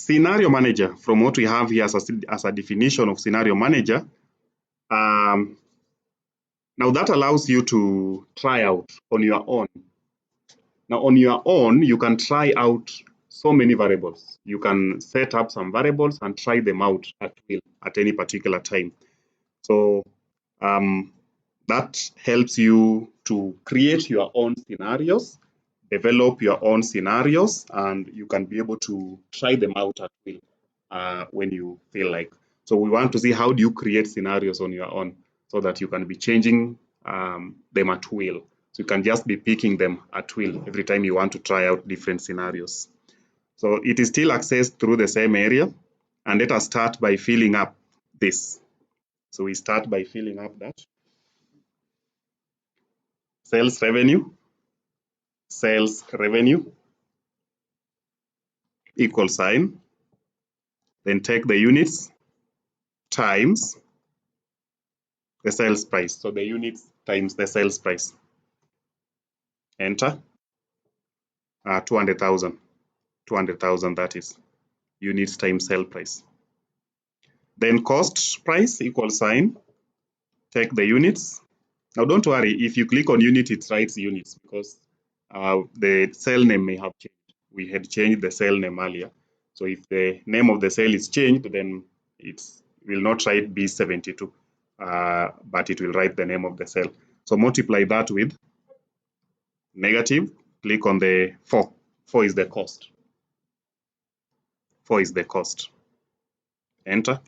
Scenario manager, from what we have here as a definition of scenario manager, now that allows you to try out on your own. Now on your own, you can try out so many variables. You can set up some variables and try them out at will at any particular time. So that helps you to create your own scenarios, develop your own scenarios, and you can be able to try them out at will when you feel like. So we want to see how do you create scenarios on your own so that you can be changing them at will. So you can just be picking them at will every time you want to try out different scenarios. So it is still accessed through the same area. And let us start by filling up this. So we start by filling up that. Sales revenue equal sign, then take the units times the sales price. So the units times the sales price. Enter. 200,000. 200,000, that is units times sale price. Then cost price equal sign, take the units. Now don't worry, if you click on unit, it writes units because the cell name may have changed. We had changed the cell name earlier. So if the name of the cell is changed, then it will not write B72, but it will write the name of the cell. So multiply that with negative, click on the 4. 4 is the cost. 4 is the cost. Enter.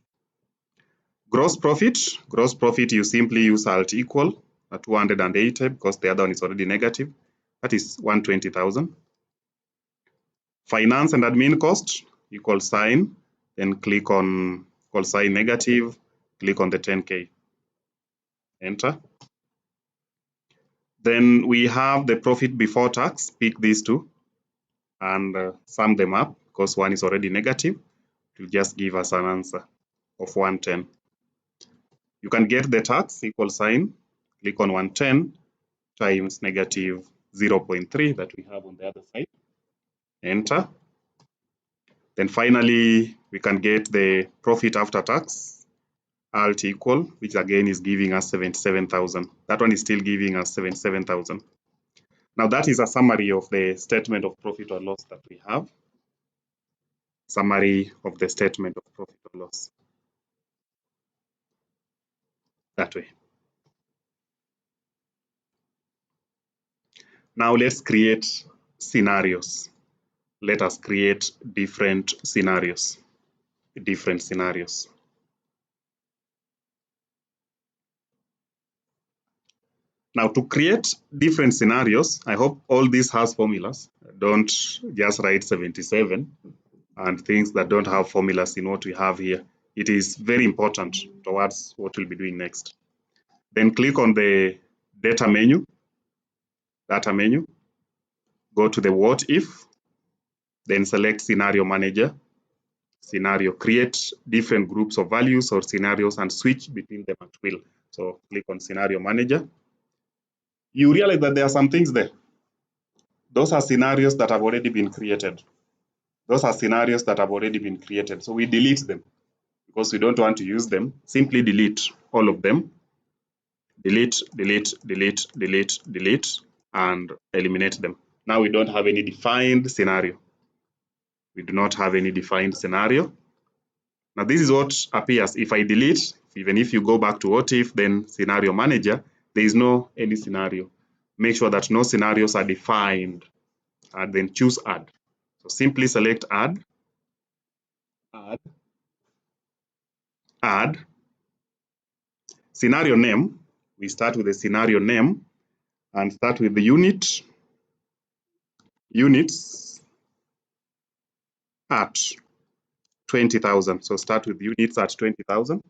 Gross profit, you simply use alt equal 280 because the other one is already negative. That is 120,000. Finance and admin cost, equal sign, then click on equal sign negative, click on the 10K. Enter. Then we have the profit before tax, pick these two and sum them up because one is already negative. It will just give us an answer of 110. You can get the tax equal sign, click on 110 times negative 0.3 that we have on the other side. Enter. Then finally, we can get the profit after tax, alt equal, which again is giving us 77,000. That one is still giving us 77,000. Now that is a summary of the statement of profit or loss that we have. Summary of the statement of profit or loss. That way. Now let's create scenarios. Let us create different scenarios. Now to create different scenarios, I hope all this has formulas. Don't just write 77 and things that don't have formulas in what we have here. It is very important towards what we'll be doing next. Then click on the data menu, go to the what if, then select scenario manager, scenario, create different groups of values or scenarios and switch between them at will. So click on scenario manager. You realize that there are some things there. Those are scenarios that have already been created. So we delete them because we don't want to use them. Simply delete all of them. Delete, and eliminate them. Now we don't have any defined scenario. We do not have any defined scenario. Now this is what appears if I delete. Even if you go back to what if, then scenario manager, there is no any scenario. Make sure that no scenarios are defined and then choose add. So simply select add. Scenario name, we start with the scenario name and start with the units at 20,000. So start with units at 20,000.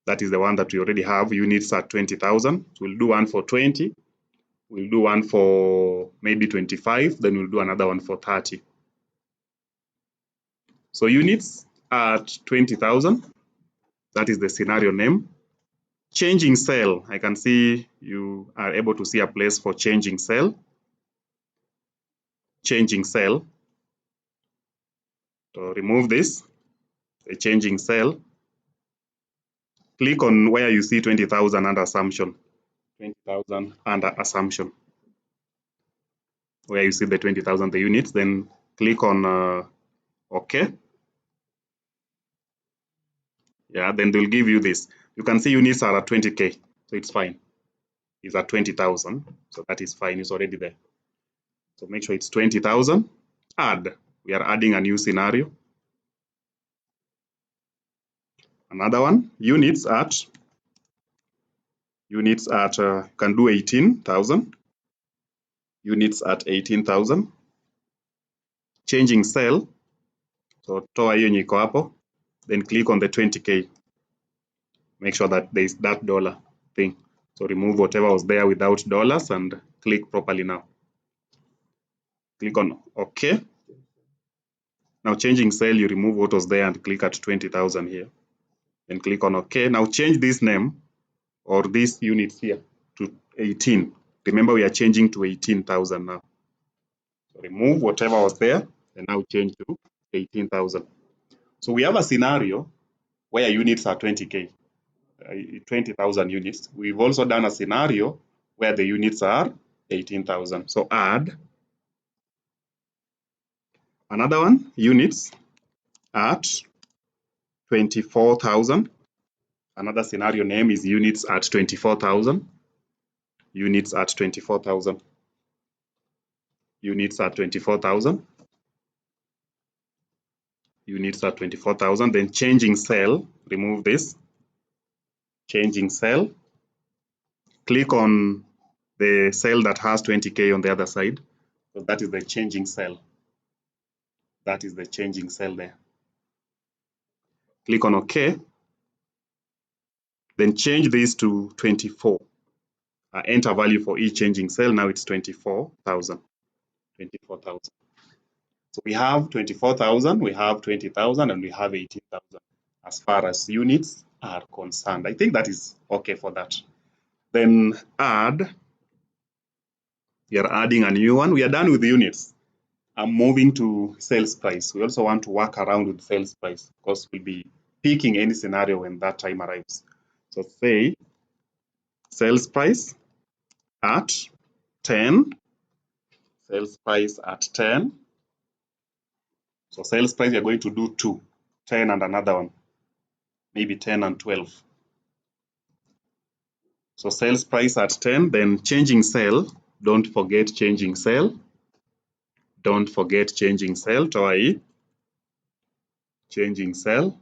That is the one that we already have, units at 20,000. So we'll do one for 20. We'll do one for maybe 25. Then we'll do another one for 30. So units at 20,000. That is the scenario name. Changing cell. I can see you are able to see a place for changing cell. So remove this, the changing cell. Click on where you see 20,000 under assumption. 20,000 under assumption. Where you see the 20,000, the units, then click on OK. Yeah, then they'll give you this. You can see units are at 20K, so it's fine. It's at 20,000, so that is fine. It's already there. So make sure it's 20,000. Add. We are adding a new scenario. Another one, units at you can do 18,000. Units at 18,000. Changing cell. So toa hiyo yenye iko hapo. Then click on the 20K. Make sure that there is that dollar thing. So remove whatever was there without dollars and click properly now. Click on OK. Now changing cell, you remove what was there and click at 20,000 here. Then click on OK. Now change this name or these units here to 18. Remember, we are changing to 18,000 now. So remove whatever was there and now change to 18,000. So we have a scenario where units are 20K, 20,000 units. We've also done a scenario where the units are 18,000. So add another one, units at 24,000. Another scenario name is units at 24,000. Units at 24,000. Units at 24,000. Units at 24,000. Then changing cell, remove this. Changing cell. Click on the cell that has 20K on the other side. So that is the changing cell. That is the changing cell there. Click on OK. Then change this to 24. Enter value for each changing cell. Now it's 24,000. 24,000. So we have 24,000, we have 20,000, and we have 18,000 as far as units are concerned. I think that is okay for that. Then add. We are adding a new one. We are done with units. I'm moving to sales price. We also want to work around with sales price because we'll be picking any scenario when that time arrives. So say sales price at 10. Sales price at 10. So sales price, we are going to do 2, 10 and another one, maybe 10 and 12. So sales price at 10, then changing cell. Don't forget changing cell. Don't forget changing cell. Toa hii. Changing cell.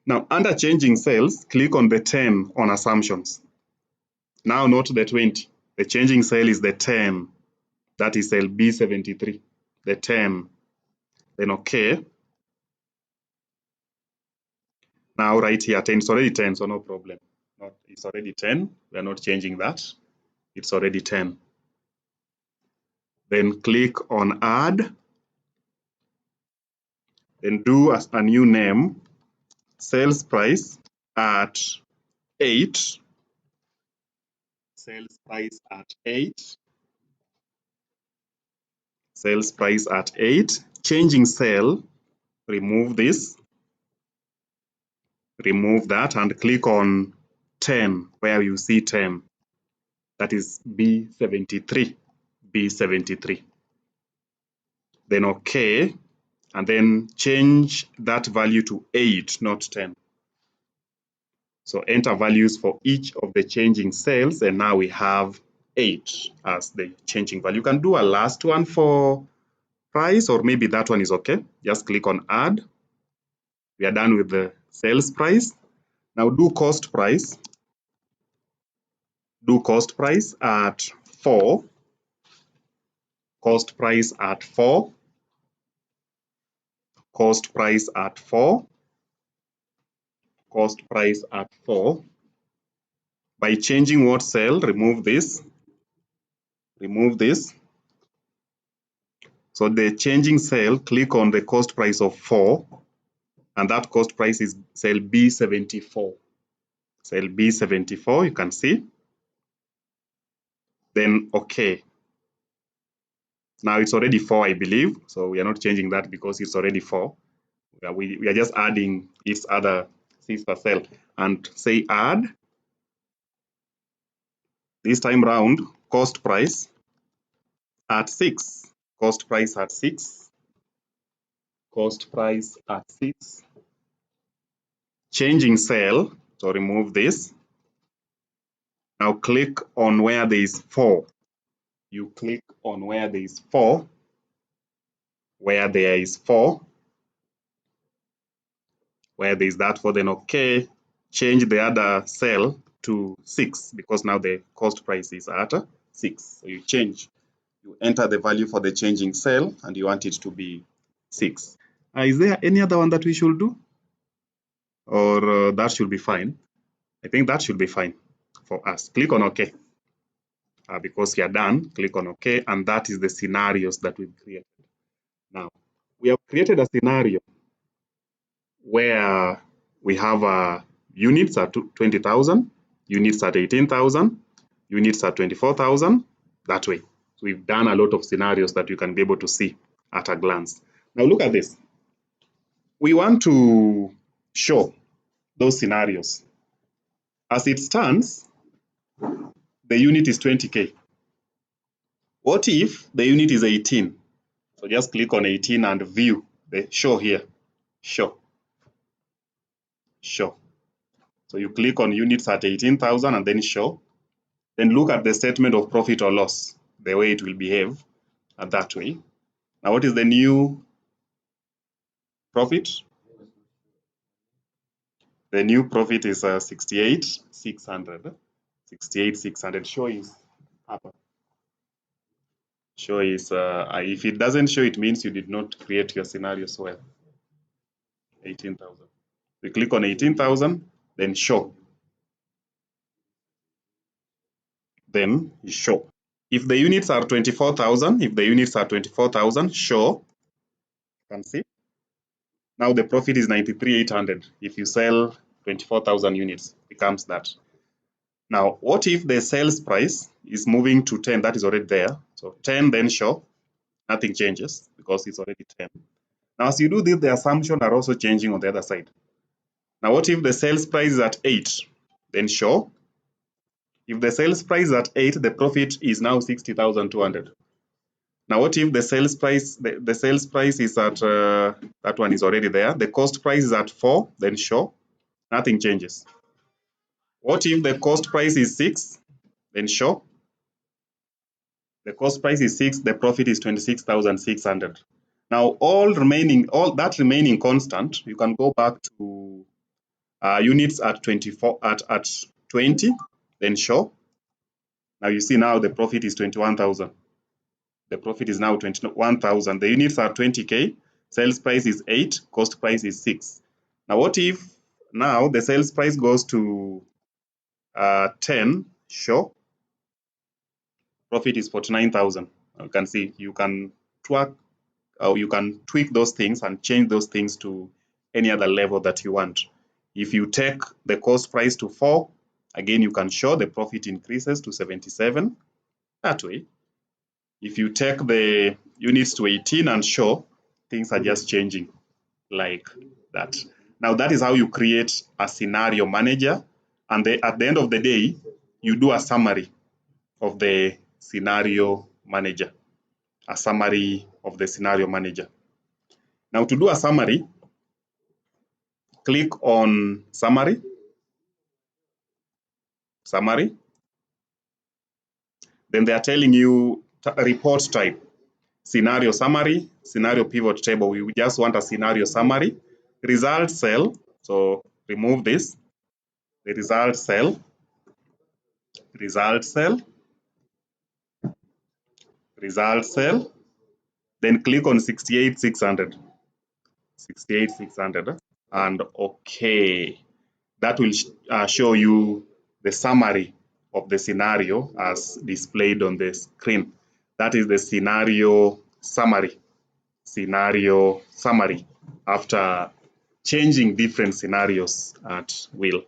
Now, under changing cells, click on the 10 on assumptions. Now, not the 20. The changing cell is the 10. That is cell B73. The 10. Then OK. Now, right here, 10. It's already 10, so no problem. It's already 10. We are not changing that. It's already 10. Then click on add. Then do a new name. Sales price at 8. Sales price at 8. Sales price at 8. Changing cell, remove this. Remove that and click on 10 where you see 10. That is B73. B73. Then OK. And then change that value to 8, not 10. So enter values for each of the changing cells, and now we have 8 as the changing value. You can do a last one for price, or maybe that one is okay. Just click on add. We are done with the sales price. Now do cost price. Do cost price at 4. Cost price at 4. Cost price at 4. Cost price at 4. By changing what cell, remove this. Remove this. So the changing cell, click on the cost price of 4, and that cost price is cell B74. Cell B74, you can see. Then OK. Now it's already 4, I believe. So we are not changing that because it's already 4. We are just adding its other sister cell and say add. This time round, cost price at 6. Cost price at 6. Cost price at 6. Changing cell. So remove this. Now click on where there is 4. You click on where there is 4. Where there is 4. Where there is that 4, then okay. Change the other cell to 6 because now the cost price is at 6. So you change. You enter the value for the changing cell and you want it to be 6. Is there any other one that we should do? Or that should be fine? I think that should be fine for us. Click on OK. Because you're done, click on OK, and that is the scenarios that we've created. Now, we have created a scenario where we have units at 20,000, units at 18,000, units at 24,000, that way. So we've done a lot of scenarios that you can be able to see at a glance. Now look at this. We want to show those scenarios. As it stands, the unit is 20K. What if the unit is 18? So just click on 18 and view the show here. Show. Show. So you click on units at 18,000 and then show. Then look at the statement of profit or loss, the way it will behave that way. Now what is the new profit? The new profit is 68,600. 68,600. Show is up. Show is, if it doesn't show, it means you did not create your scenarios well. 18,000. We click on 18,000, then show. Then you show. If the units are 24,000, show. You can see. Now the profit is 93,800. If you sell 24,000 units, becomes that. Now, what if the sales price is moving to 10? That is already there. So 10, then show. Nothing changes because it's already 10. Now, as you do this, the assumptions are also changing on the other side. Now, what if the sales price is at 8? Then show. If the sales price is at 8, the profit is now 60,200. Now, what if the sales price is at that one is already there. The cost price is at 4, then show. Nothing changes. What if the cost price is 6? Then show. The cost price is 6, the profit is 26,600. Now, all that remaining constant, you can go back to units at 24 at 20, then show. Now you see now the profit is 21,000. The profit is now 21,000. The units are 20K, sales price is 8, cost price is 6. Now what if now the sales price goes to 10, show. Profit is 49,000. You can see you can tweak those things and change those things to any other level that you want. If you take the cost price to 4, again you can show the profit increases to 77 that way. If you take the units to 18 and show, things are just changing like that. Now that is how you create a scenario manager, and at the end of the day, you do a summary of the scenario manager. A summary of the scenario manager. Now to do a summary, click on summary. Summary. Then they are telling you report type. Scenario summary, scenario pivot table. We just want a scenario summary. Result cell. So remove this. The result cell. Result cell. Result cell. Then click on 68,600. 68,600. And okay. That will show you the summary of the scenario as displayed on the screen. That is the scenario summary. Scenario summary after changing different scenarios at will.